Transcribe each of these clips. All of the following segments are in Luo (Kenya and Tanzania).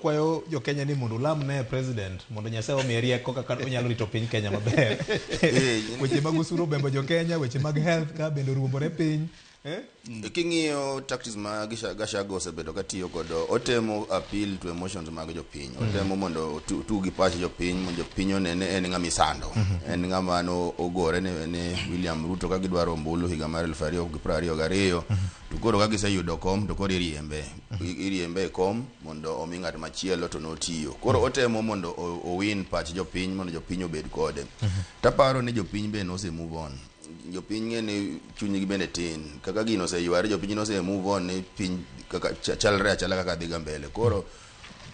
kwayo jo Kenya ni mondo lam ne president mondo Nyasaye omiye rieko kaka onyalo rito piny Kenya maber. Weche mag usuru bembo jo Kenya, weche mag health ka bendo ruombore piny. King'iyo tactics ma Gachagua osebedo katiyo kodo, otemo appeal to emotions mag jopiny, otemo mondo tugi pach jopiny, mondo jopiny onene en ng'ama isando, en ng'ama no ogore ne William Ruto ka gidwaro ombulu higa mar 2022, to koro ka giseyudo kom to koro iriembe kom mondo omi ng'at machielo to notiyo. Koro otemo mondo owin pach jopiny mondo jopiny obed kode. Taparo ni jopiny be no se move on. Jopiny ng'eni chunygi bende tin, kaka gino oseyware jopiny no se move on ni piny kaka chalre achala kaka dhiga mbele. Koro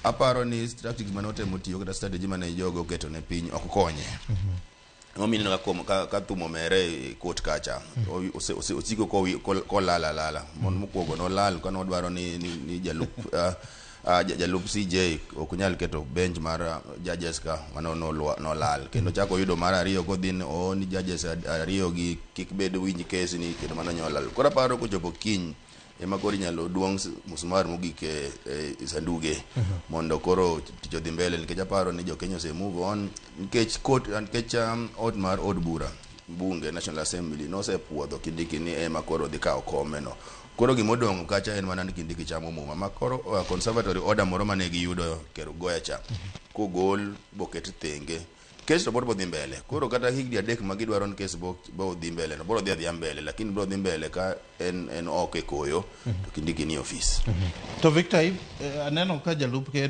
aparo ni tactics manotemo tiyo kata strategy mane jogo keto ne piny ok konye. Omino ka thumo mere kot kacha osiko ko lala mokuogo no lal kano dwaro ni jalup CJ okunyal keto bench mar judges ka mano no lal kendo chako yudo mar ariyo kodhin ni judges ariyo gi kik bed winj case ni kendo mano nyolal. Kora paro ko jopo kiny ema koro inyalo duong musmar mogik e sanduge mondo koro ticho dhi mbele, nikech aparo ni jo Kenya ose move on nikech ot mar od bura bunge National Assembly no se puodho Kindiki ni ema koro dhi kawo komeno. Koro gimodong kacha en mana ni Kindiki chamo muma ma koro conservatory order moro mane giyudo Kerugoya cha kogol boket thenge kes to bro dhi mbele. Koro kata higni 3 magidwaro ni kes bo dhi mbele no bro dhi mbele, lakini bro dhi mbele ka en ok koyo to Kindiki ni office. To Victor, aneno ka jalup ker